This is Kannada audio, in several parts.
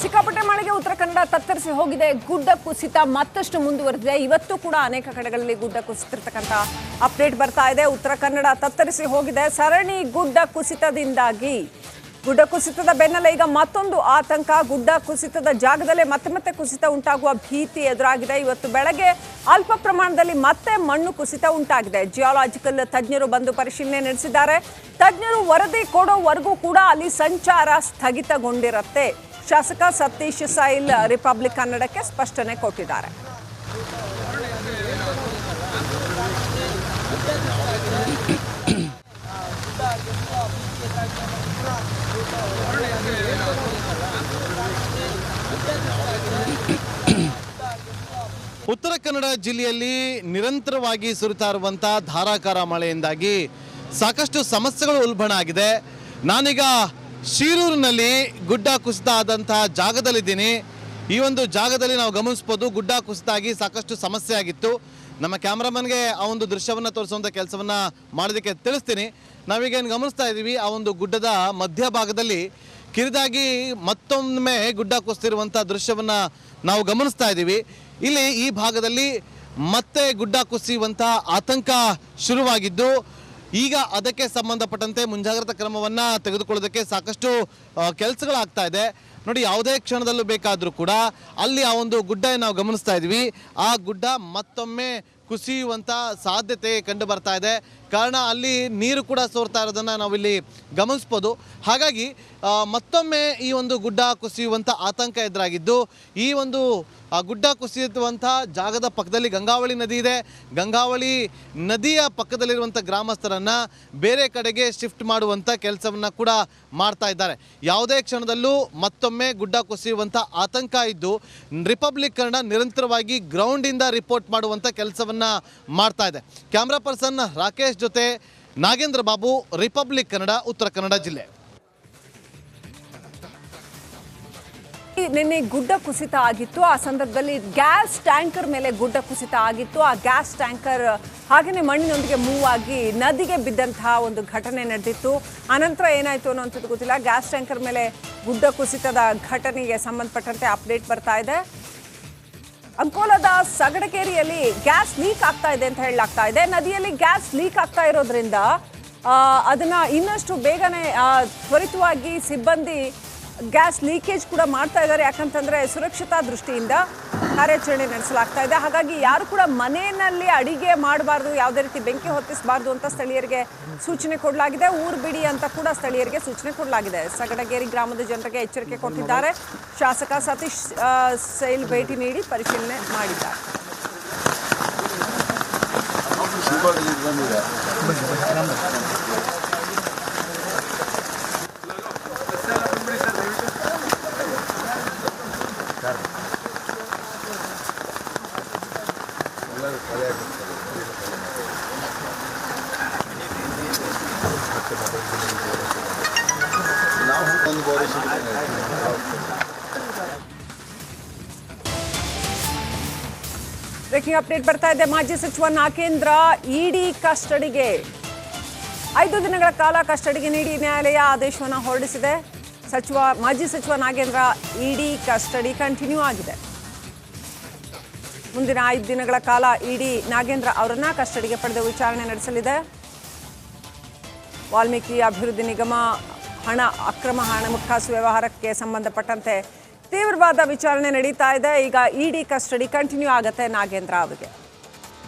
ಸಿಕ್ಕಾಪಟ್ಟೆ ಮಳೆಗೆ ಉತ್ತರ ಕನ್ನಡ ತತ್ತರಿಸಿ ಹೋಗಿದೆ. ಗುಡ್ಡ ಕುಸಿತ ಮತ್ತಷ್ಟು ಮುಂದುವರೆದಿದೆ. ಇವತ್ತು ಕೂಡ ಅನೇಕ ಕಡೆಗಳಲ್ಲಿ ಗುಡ್ಡ ಕುಸಿತಿರ್ತಕ್ಕಂಥ ಅಪ್ಡೇಟ್ ಬರ್ತಾ ಇದೆ. ಉತ್ತರ ಕನ್ನಡ ತತ್ತರಿಸಿ ಹೋಗಿದೆ. ಸರಣಿ ಗುಡ್ಡ ಕುಸಿತದಿಂದಾಗಿ ಗುಡ್ಡ ಕುಸಿತದ ಬೆನ್ನಲ್ಲೇ ಈಗ ಮತ್ತೊಂದು ಆತಂಕ. ಗುಡ್ಡ ಕುಸಿತದ ಜಾಗದಲ್ಲೇ ಮತ್ತೆ ಕುಸಿತ ಉಂಟಾಗುವ ಭೀತಿ ಎದುರಾಗಿದೆ. ಇವತ್ತು ಬೆಳಗ್ಗೆ ಅಲ್ಪ ಪ್ರಮಾಣದಲ್ಲಿ ಮತ್ತೆ ಮಣ್ಣು ಕುಸಿತ ಉಂಟಾಗಿದೆ. ಜಿಯಾಲಜಿಕಲ್ ತಜ್ಞರು ಬಂದು ಪರಿಶೀಲನೆ ನಡೆಸಿದ್ದಾರೆ. ತಜ್ಞರು ವರದಿ ಕೊಡೋವರೆಗೂ ಕೂಡ ಅಲ್ಲಿ ಸಂಚಾರ ಸ್ಥಗಿತಗೊಂಡಿರುತ್ತೆ. ಶಾಸಕ ಸತೀಶ್ ಸೈಲ್ ರಿಪಬ್ಲಿಕ್ ಕನ್ನಡಕ್ಕೆ ಸ್ಪಷ್ಟನೆ ಕೊಟ್ಟಿದ್ದಾರೆ. ಉತ್ತರ ಕನ್ನಡ ಜಿಲ್ಲೆಯಲ್ಲಿ ನಿರಂತರವಾಗಿ ಸುರಿತಾ ಇರುವಂತಹ ಧಾರಾಕಾರ ಮಳೆಯಿಂದಾಗಿ ಸಾಕಷ್ಟು ಸಮಸ್ಯೆಗಳು ಉಲ್ಬಣ ಆಗಿದೆ. ನಾನೀಗ ಶಿರೂರಿನಲ್ಲಿ ಗುಡ್ಡ ಕುಸಿತ ಆದಂತಹ ಜಾಗದಲ್ಲಿದ್ದೀನಿ. ಈ ಒಂದು ಜಾಗದಲ್ಲಿ ನಾವು ಗಮನಿಸ್ಬೋದು, ಗುಡ್ಡ ಕುಸಿತ ಆಗಿ ಸಾಕಷ್ಟು ಸಮಸ್ಯೆ ಆಗಿತ್ತು. ನಮ್ಮ ಕ್ಯಾಮ್ರಾಮನ್ಗೆ ಆ ಒಂದು ದೃಶ್ಯವನ್ನು ತೋರಿಸುವಂಥ ಕೆಲಸವನ್ನು ಮಾಡೋದಕ್ಕೆ ತಿಳಿಸ್ತೀನಿ. ನಾವೀಗ ಏನು ಗಮನಿಸ್ತಾ ಇದ್ದೀವಿ, ಆ ಒಂದು ಗುಡ್ಡದ ಮಧ್ಯಭಾಗದಲ್ಲಿ ಕಿರಿದಾಗಿ ಮತ್ತೊಮ್ಮೆ ಗುಡ್ಡ ಕುಸಿತಿರುವಂಥ ದೃಶ್ಯವನ್ನು ನಾವು ಗಮನಿಸ್ತಾ ಇದ್ದೀವಿ. ಇಲ್ಲಿ ಈ ಭಾಗದಲ್ಲಿ ಮತ್ತೆ ಗುಡ್ಡ ಕುಸಿಯುವಂಥ ಆತಂಕ ಶುರುವಾಗಿದ್ದು, ಈಗ ಅದಕ್ಕೆ ಸಂಬಂಧಪಟ್ಟಂತೆ ಮುಂಜಾಗ್ರತಾ ಕ್ರಮವನ್ನು ತೆಗೆದುಕೊಳ್ಳೋದಕ್ಕೆ ಸಾಕಷ್ಟು ಕೆಲಸಗಳಾಗ್ತಾ ಇದೆ. ನೋಡಿ, ಯಾವುದೇ ಕ್ಷಣದಲ್ಲೂ ಬೇಕಾದರೂ ಕೂಡ ಅಲ್ಲಿ ಆ ಒಂದು ಗುಡ್ಡ ನಾವು ಗಮನಿಸ್ತಾ ಇದ್ವಿ, ಆ ಗುಡ್ಡ ಮತ್ತೊಮ್ಮೆ ಕುಸಿಯುವಂಥ ಸಾಧ್ಯತೆ ಕಂಡು ಬರ್ತಾ ಇದೆ. ಕಾರಣ ಅಲ್ಲಿ ನೀರು ಕೂಡ ಸೋರ್ತಾ ಇರೋದನ್ನು ನಾವಿಲ್ಲಿ ಗಮನಿಸ್ಬೋದು. ಹಾಗಾಗಿ ಮತ್ತೊಮ್ಮೆ ಈ ಒಂದು ಗುಡ್ಡ ಕುಸಿಯುವಂಥ ಆತಂಕ ಎದುರಾಗಿದ್ದು, ಈ ಒಂದು ಗುಡ್ಡ ಕುಸಿಯುವಂಥ ಜಾಗದ ಪಕ್ಕದಲ್ಲಿ ಗಂಗಾವಳಿ ನದಿ ಇದೆ. ಗಂಗಾವಳಿ ನದಿಯ ಪಕ್ಕದಲ್ಲಿರುವಂಥ ಗ್ರಾಮಸ್ಥರನ್ನು ಬೇರೆ ಕಡೆಗೆ ಶಿಫ್ಟ್ ಮಾಡುವಂಥ ಕೆಲಸವನ್ನು ಕೂಡ ಮಾಡ್ತಾ ಇದ್ದಾರೆ. ಯಾವುದೇ ಕ್ಷಣದಲ್ಲೂ ಮತ್ತೊಮ್ಮೆ ಗುಡ್ಡ ಕುಸಿಯುವಂಥ ಆತಂಕ ಇದ್ದು, ರಿಪಬ್ಲಿಕ್ ಕನ್ನಡ ನಿರಂತರವಾಗಿ ಗ್ರೌಂಡಿಂದ ರಿಪೋರ್ಟ್ ಮಾಡುವಂಥ ಕೆಲಸವನ್ನು ಮಾಡ್ತಾ ಇದೆ. ಕ್ಯಾಮ್ರಾ ಪರ್ಸನ್ ರಾಕೇಶ್ ಜೊತೆ ನಾಗೇಂದ್ರ ಬಾಬು, ರಿಪಬ್ಲಿಕ್ ಕನ್ನಡ, ಉತ್ತರ ಕನ್ನಡ ಜಿಲ್ಲೆ. ನಿನ್ನೆ ಗುಡ್ಡ ಕುಸಿತ ಆಗಿತ್ತು. ಆ ಸಂದರ್ಭದಲ್ಲಿ ಗ್ಯಾಸ್ ಟ್ಯಾಂಕರ್ ಮೇಲೆ ಗುಡ್ಡ ಕುಸಿತ ಆಗಿತ್ತು. ಆ ಗ್ಯಾಸ್ ಟ್ಯಾಂಕರ್ ಹಾಗೆಯೇ ಮಣ್ಣಿನೊಂದಿಗೆ ಮೂವ್ ಆಗಿ ನದಿಗೆ ಬಿದ್ದಂತಹ ಒಂದು ಘಟನೆ ನಡೆದಿತ್ತು. ಆನಂತರ ಏನಾಯಿತು ಅನ್ನೋಂಥದ್ದು ಗೊತ್ತಿಲ್ಲ. ಗ್ಯಾಸ್ ಟ್ಯಾಂಕರ್ ಮೇಲೆ ಗುಡ್ಡ ಕುಸಿತದ ಘಟನೆಗೆ ಸಂಬಂಧಪಟ್ಟಂತೆ ಅಪ್ಡೇಟ್ ಬರ್ತಾ ಇದೆ. ಅಂಕೋಲಾದ ಸಗಡಕೇರಿಯಲ್ಲಿ ಗ್ಯಾಸ್ ಲೀಕ್ ಆಗ್ತಾ ಇದೆ ಅಂತ ಹೇಳಲಾಗ್ತಾ ಇದೆ. ನದಿಯಲ್ಲಿ ಗ್ಯಾಸ್ ಲೀಕ್ ಆಗ್ತಾ ಇರೋದ್ರಿಂದ ಅದನ್ನ ಇನ್ನಷ್ಟು ಬೇಗನೆ ತ್ವರಿತವಾಗಿ ಸಿಬ್ಬಂದಿ ಗ್ಯಾಸ್ ಲೀಕೇಜ್ ಕೂಡ ಮಾಡ್ತಾ ಇದ್ದಾರೆ. ಯಾಕಂತಂದ್ರೆ ಸುರಕ್ಷತಾ ದೃಷ್ಟಿಯಿಂದ ಕಾರ್ಯಾಚರಣೆ ನಡೆಸಲಾಗ್ತಾ ಇದೆ. ಹಾಗಾಗಿ ಯಾರು ಕೂಡ ಮನೆಯಲ್ಲಿ ಅಡಿಗೆ ಮಾಡಬಾರ್ದು, ಯಾವುದೇ ರೀತಿ ಬೆಂಕಿ ಹೊತ್ತಿಸಬಾರ್ದು ಅಂತ ಸ್ಥಳೀಯರಿಗೆ ಸೂಚನೆ ಕೊಡಲಾಗಿದೆ. ಊರು ಬಿಡಿ ಅಂತ ಕೂಡ ಸ್ಥಳೀಯರಿಗೆ ಸೂಚನೆ ಕೊಡಲಾಗಿದೆ. ಸಗಡಗೇರಿ ಗ್ರಾಮದ ಜನರಿಗೆ ಎಚ್ಚರಿಕೆ ಕೊಟ್ಟಿದ್ದಾರೆ. ಶಾಸಕ ಸತೀಶ್ ಸೈಲ್ ಭೇಟಿ ನೀಡಿ ಪರಿಶೀಲನೆ ಮಾಡಿದ್ದಾರೆ. ಬ್ರೇಕಿಂಗ್ ಅಪ್ಡೇಟ್ ಬರ್ತಾ ಇದೆ. ಮಾಜಿ ಸಚಿವ ನಾಗೇಂದ್ರ ಇಡಿ ಕಸ್ಟಡಿಗೆ 5 ದಿನಗಳ ಕಾಲ ಕಸ್ಟಡಿಗೆ ನೀಡಿ ನ್ಯಾಯಾಲಯ ಆದೇಶವನ್ನು ಹೊರಡಿಸಿದೆ. ಮಾಜಿ ಸಚಿವ ನಾಗೇಂದ್ರ ಇಡಿ ಕಸ್ಟಡಿ ಕಂಟಿನ್ಯೂ ಆಗಿದೆ. ಮುಂದಿನ 5 ದಿನಗಳ ಕಾಲ ಇಡಿ ನಾಗೇಂದ್ರ ಅವರನ್ನ ಕಸ್ಟಡಿಗೆ ಪಡೆದು ವಿಚಾರಣೆ ನಡೆಸಲಿದೆ. ವಾಲ್ಮೀಕಿ ಅಭಿವೃದ್ಧಿ ನಿಗಮ ಅಕ್ರಮ ಹಣಕಾಸು ವ್ಯವಹಾರಕ್ಕೆ ಸಂಬಂಧಪಟ್ಟಂತೆ ತೀವ್ರವಾದ ವಿಚಾರಣೆ ನಡೀತಾ ಇದೆ. ಈಗ ಇಡಿ ಕಸ್ಟಡಿ ಕಂಟಿನ್ಯೂ ಆಗುತ್ತೆ ನಾಗೇಂದ್ರ ಅವರಿಗೆ.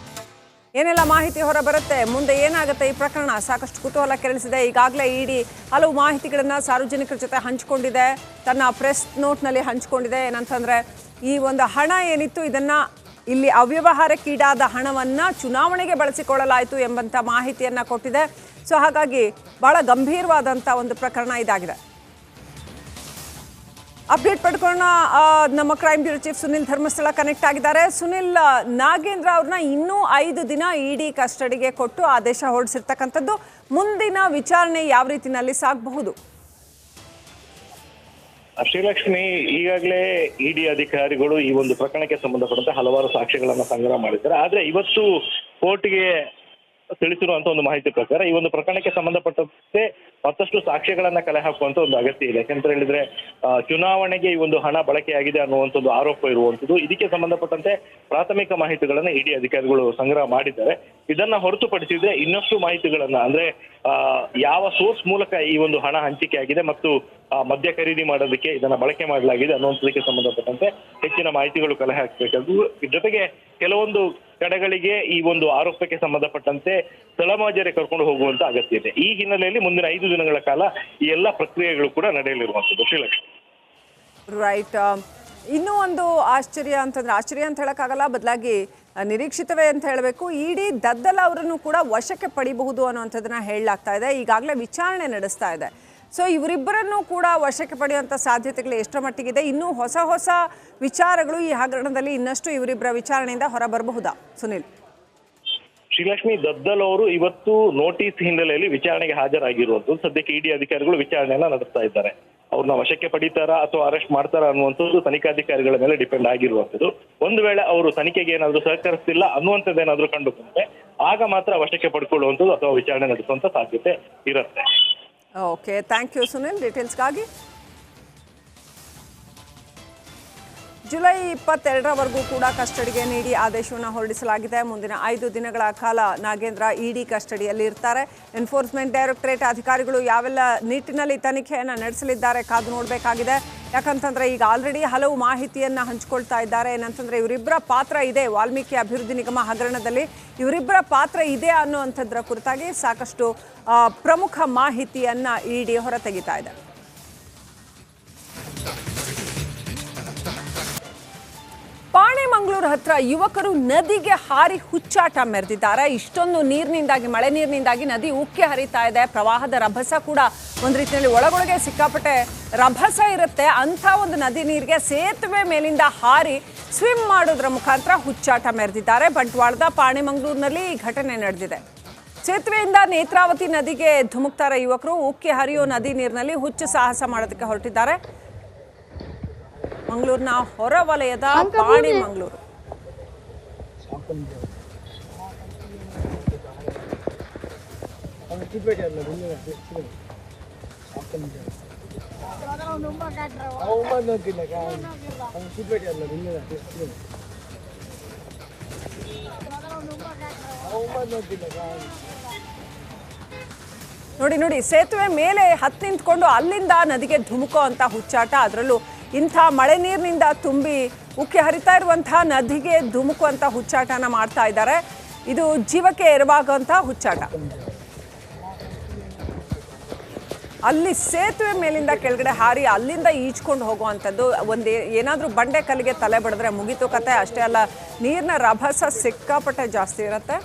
ಏನೆಲ್ಲ ಮಾಹಿತಿ ಹೊರ ಬರುತ್ತೆ, ಮುಂದೆ ಏನಾಗುತ್ತೆ ಈ ಪ್ರಕರಣ, ಸಾಕಷ್ಟು ಕುತೂಹಲ ಕೆರಳಿಸಿದೆ. ಈಗಾಗಲೇ ಇಡಿ ಹಲವು ಮಾಹಿತಿಗಳನ್ನು ಸಾರ್ವಜನಿಕರ ಜೊತೆ ಹಂಚಿಕೊಂಡಿದೆ. ತನ್ನ ಪ್ರೆಸ್ ನೋಟ್ನಲ್ಲಿ ಹಂಚಿಕೊಂಡಿದೆ. ಏನಂತಂದರೆ, ಈ ಒಂದು ಹಣ ಏನಿತ್ತು ಇದನ್ನು ಇಲ್ಲಿ ಅವ್ಯವಹಾರಕ್ಕೀಡಾದ ಹಣವನ್ನು ಚುನಾವಣೆಗೆ ಬಳಸಿಕೊಳ್ಳಲಾಯಿತು ಎಂಬಂಥ ಮಾಹಿತಿಯನ್ನು ಕೊಟ್ಟಿದೆ. ಸೊ ಹಾಗಾಗಿ ಬಹಳ ಗಂಭೀರವಾದಂಥ ಒಂದು ಪ್ರಕರಣ ಇದಾಗಿದೆ. ಅಪ್ಡೇಟ್ ಪಡ್ಕೊಳ್ಳೋಣ. ನಮ್ಮ crime bureau chief Sunil Dharmasthala connect ಆಗಿದ್ದಾರೆ. ಸುನಿಲ್, ನಾಗೇಂದ್ರ ಅವ್ರನ್ನ ಇನ್ನೂ 5 ದಿನ ಇಡಿ ಕಸ್ಟಡಿಗೆ ಕೊಟ್ಟು ಆದೇಶ ಹೊರಡಿಸಿರ್ತಕ್ಕಂಥದ್ದು. ಮುಂದಿನ ವಿಚಾರಣೆ ಯಾವ ರೀತಿಯಲ್ಲಿ ಸಾಗಬಹುದು? ಶ್ರೀಲಕ್ಷ್ಮಿ, ಈಗಾಗಲೇ ಇಡಿ ಅಧಿಕಾರಿಗಳು ಈ ಒಂದು ಪ್ರಕರಣಕ್ಕೆ ಸಂಬಂಧಪಟ್ಟಂತೆ ಹಲವಾರು ಸಾಕ್ಷ್ಯಗಳನ್ನ ಸಂಗ್ರಹ ಮಾಡಿದ್ದಾರೆ. ಆದ್ರೆ ಇವತ್ತು ಕೋರ್ಟ್ಗೆ ತಿಳಿಸಿರುವಂತ ಒಂದು ಮಾಹಿತಿ ಪ್ರಕಾರ ಈ ಒಂದು ಪ್ರಕರಣಕ್ಕೆ ಸಂಬಂಧಪಟ್ಟಂತೆ ಮತ್ತಷ್ಟು ಸಾಕ್ಷ್ಯಗಳನ್ನ ಕಲೆ ಹಾಕುವಂತ ಒಂದು ಅಗತ್ಯ ಇದೆ. ಯಾಕಂತ ಹೇಳಿದ್ರೆ ಚುನಾವಣೆಗೆ ಈ ಒಂದು ಹಣ ಬಳಕೆಯಾಗಿದೆ ಅನ್ನುವಂಥದ್ದು ಆರೋಪ ಇರುವಂಥದ್ದು. ಇದಕ್ಕೆ ಸಂಬಂಧಪಟ್ಟಂತೆ ಪ್ರಾಥಮಿಕ ಮಾಹಿತಿಗಳನ್ನ ಇಡಿ ಅಧಿಕಾರಿಗಳು ಸಂಗ್ರಹ ಮಾಡಿದ್ದಾರೆ. ಇದನ್ನ ಹೊರತುಪಡಿಸಿದ್ರೆ ಇನ್ನಷ್ಟು ಮಾಹಿತಿಗಳನ್ನ ಅಂದ್ರೆ ಯಾವ ಸೋರ್ಸ್ ಮೂಲಕ ಈ ಒಂದು ಹಣ ಹಂಚಿಕೆ ಆಗಿದೆ ಮತ್ತು ಮದ್ಯ ಖರೀದಿ ಮಾಡೋದಕ್ಕೆ ಇದನ್ನ ಬಳಕೆ ಮಾಡಲಾಗಿದೆ ಅನ್ನುವಂಥದಕ್ಕೆ ಸಂಬಂಧಪಟ್ಟಂತೆ ಹೆಚ್ಚಿನ ಮಾಹಿತಿಗಳು ಕಲೆ ಹಾಕಬೇಕಾದ್ದು. ಜೊತೆಗೆ ಕೆಲವೊಂದು ಕಡೆಗಳಿಗೆ ಈ ಒಂದು ಆರೋಪಕ್ಕೆ ಸಂಬಂಧಪಟ್ಟಂತೆ ಸ್ಥಳಮಾಜರೆ ಕರ್ಕೊಂಡು ಹೋಗುವಂತ ಅಗತ್ಯ ಇದೆ. ಈ ಹಿನ್ನೆಲೆಯಲ್ಲಿ ಮುಂದಿನ 5 ದಿನಗಳ ಕಾಲ ಈ ಎಲ್ಲ ಪ್ರಕ್ರಿಯೆಗಳು ಕೂಡ ನಡೆಯಲಿರುವಂಥದ್ದು. ಶ್ರೀಲಕ್ಷ್ಮಿ. ರೈಟ್. ಇನ್ನೂ ಒಂದು ಆಶ್ಚರ್ಯ ಅಂತ ಹೇಳಕ್ಕಾಗಲ್ಲ, ಬದಲಾಗಿ ನಿರೀಕ್ಷಿತವೇ ಅಂತ ಹೇಳಬೇಕು. ಇಡಿ ದದ್ದಲ್ ಅವರನ್ನು ಕೂಡ ವಶಕ್ಕೆ ಪಡಿಬಹುದು ಅನ್ನುವಂಥದ್ದನ್ನ ಹೇಳಲಾಗ್ತಾ ಇದೆ. ಈಗಾಗಲೇ ವಿಚಾರಣೆ ನಡೆಸ್ತಾ ಇದೆ. ಸೊ ಇವರಿಬ್ಬರನ್ನು ಕೂಡ ವಶಕ್ಕೆ ಪಡೆಯುವಂಥ ಸಾಧ್ಯತೆಗಳು ಎಷ್ಟರ ಮಟ್ಟಿಗಿದೆ? ಇನ್ನೂ ಹೊಸ ವಿಚಾರಗಳು ಈ ಹಗರಣದಲ್ಲಿ ಇನ್ನಷ್ಟು ಇವರಿಬ್ಬರ ವಿಚಾರಣೆಯಿಂದ ಹೊರಬರಬಹುದಾ ಸುನಿಲ್? ಶ್ರೀಲಕ್ಷ್ಮಿ, ದದ್ದಲ್ ಅವರು ಇವತ್ತು ನೋಟಿಸ್ ಹಿನ್ನೆಲೆಯಲ್ಲಿ ವಿಚಾರಣೆಗೆ ಹಾಜರಾಗಿರುವಂಥದ್ದು. ಸದ್ಯಕ್ಕೆ ಇಡಿ ಅಧಿಕಾರಿಗಳು ವಿಚಾರಣೆಯನ್ನ ನಡೆಸ್ತಾ ಇದ್ದಾರೆ. ಅವ್ರನ್ನ ವಶಕ್ಕೆ ಪಡಿತಾರಾ ಅಥವಾ ಅರೆಸ್ಟ್ ಮಾಡ್ತಾರಾ ಅನ್ನುವಂಥದ್ದು ತನಿಖಾಧಿಕಾರಿಗಳ ಮೇಲೆ ಡಿಪೆಂಡ್ ಆಗಿರುವಂಥದ್ದು. ಒಂದು ವೇಳೆ ಅವರು ತನಿಖೆಗೆ ಏನಾದರೂ ಸಹಕರಿಸ್ತಿಲ್ಲ ಅನ್ನುವಂಥದ್ದು ಏನಾದರೂ ಕಂಡು ಬಂದ್ರೆ ಆಗ ಮಾತ್ರ ವಶಕ್ಕೆ ಪಡ್ಕೊಳ್ಳುವಂಥದ್ದು ಅಥವಾ ವಿಚಾರಣೆ ನಡೆಸುವಂತ ಸಾಧ್ಯತೆ ಇರುತ್ತೆ. ಓಕೆ, ಥ್ಯಾಂಕ್ ಯು ಸುನಿಲ್ ಡೀಟೇಲ್ಸ್ಗಾಗಿ. ಜುಲೈ 22ರವರೆಗೂ ಕೂಡ ಕಸ್ಟಡಿಗೆ ನೀಡಿ ಆದೇಶವನ್ನು ಹೊರಡಿಸಲಾಗಿದೆ. ಮುಂದಿನ 5 ದಿನಗಳ ಕಾಲ ನಾಗೇಂದ್ರ ಇಡಿ ಕಸ್ಟಡಿಯಲ್ಲಿ ಇರ್ತಾರೆ. ಎನ್ಫೋರ್ಸ್ಮೆಂಟ್ ಡೈರೆಕ್ಟರೇಟ್ ಅಧಿಕಾರಿಗಳು ಯಾವೆಲ್ಲ ನಿಟ್ಟಿನಲ್ಲಿ ತನಿಖೆಯನ್ನು ನಡೆಸಲಿದ್ದಾರೆ ಕಾದು ನೋಡಬೇಕಾಗಿದೆ. ಯಾಕಂತಂದ್ರೆ ಈಗ ಆಲ್ರೆಡಿ ಹಲವು ಮಾಹಿತಿಯನ್ನು ಹಂಚಿಕೊಳ್ತಾ ಇದ್ದಾರೆ. ಏನಂತಂದ್ರೆ ಇವರಿಬ್ಬರ ಪಾತ್ರ ಇದೆ, ವಾಲ್ಮೀಕಿ ಅಭಿವೃದ್ಧಿ ನಿಗಮ ಹಗರಣದಲ್ಲಿ ಇವರಿಬ್ಬರ ಪಾತ್ರ ಇದೆ ಅನ್ನುವಂಥದ್ರ ಕುರಿತಾಗಿ ಸಾಕಷ್ಟು ಪ್ರಮುಖ ಮಾಹಿತಿಯನ್ನು ಇಡಿ ಹೊರತೆಗಿತಾ ಇದೆ. ಪಾಣೆಮಂಗಳೂರು ಹತ್ರ ಯುವಕರು ನದಿಗೆ ಹಾರಿ ಹುಚ್ಚಾಟ ಮೆರೆದಿದ್ದಾರೆ. ಇಷ್ಟೊಂದು ನೀರಿನಿಂದಾಗಿ, ಮಳೆ ನೀರಿನಿಂದಾಗಿ ನದಿ ಉಕ್ಕಿ ಹರಿತಾ ಇದೆ. ಪ್ರವಾಹದ ರಭಸ ಕೂಡ ಒಂದು ರೀತಿಯಲ್ಲಿ ಒಳಗೊಳಗೆ ಸಿಕ್ಕಾಪಟ್ಟೆ ರಭಸ ಇರುತ್ತೆ. ಅಂಥ ಒಂದು ನದಿ ನೀರಿಗೆ ಸೇತುವೆ ಮೇಲಿಂದ ಹಾರಿ ಸ್ವಿಮ್ ಮಾಡೋದ್ರ ಮುಖಾಂತರ ಹುಚ್ಚಾಟ ಮೆರೆದಿದ್ದಾರೆ. ಬಂಟ್ವಾಳದ ಪಾಣೆಮಂಗಳೂರಿನಲ್ಲಿ ಈ ಘಟನೆ ನಡೆದಿದೆ. ಸೇತುವೆಯಿಂದ ನೇತ್ರಾವತಿ ನದಿಗೆ ಧುಮುಕ್ತಾರೆ ಯುವಕರು. ಉಕ್ಕಿ ಹರಿಯೋ ನದಿ ನೀರಿನಲ್ಲಿ ಹುಚ್ಚು ಸಾಹಸ ಮಾಡೋದಕ್ಕೆ ಹೊರಟಿದ್ದಾರೆ. ಮಂಗಳೂರಿನ ಹೊರವಲಯದ ಪಾಣೆಮಂಗಳೂರು. ನೋಡಿ ಸೇತುವೆ ಮೇಲೆ ಹತ್ತಿ ನಿಂತ್ಕೊಂಡು ಅಲ್ಲಿಂದ ನದಿಗೆ ಧುಮುಕೋ ಅಂತ ಹುಚ್ಚಾಟ. ಅದರಲ್ಲೂ ಇಂಥ ಮಳೆ ನೀರಿನಿಂದ ತುಂಬಿ ಉಕ್ಕಿ ಹರಿತಾ ಇರುವಂತಹ ನದಿಗೆ ಧುಮುಕುವಂಥ ಹುಚ್ಚಾಟನ ಮಾಡ್ತಾ ಇದ್ದಾರೆ. ಇದು ಜೀವಕ್ಕೆ ಎರವಾಗುವಂಥ ಹುಚ್ಚಾಟ. ಅಲ್ಲಿ ಸೇತುವೆ ಮೇಲಿಂದ ಕೆಳಗಡೆ ಹಾರಿ ಅಲ್ಲಿಂದ ಈಜ್ಕೊಂಡು ಹೋಗುವಂಥದ್ದು. ಏನಾದರೂ ಬಂಡೆ ಕಲ್ಲಿಗೆ ತಲೆ ಬಡಿದ್ರೆ ಮುಗಿತು ಕತೆ. ಅಷ್ಟೇ ಅಲ್ಲ, ನೀರಿನ ರಭಸ ಸಿಕ್ಕಾಪಟ್ಟೆ ಜಾಸ್ತಿ ಇರುತ್ತೆ.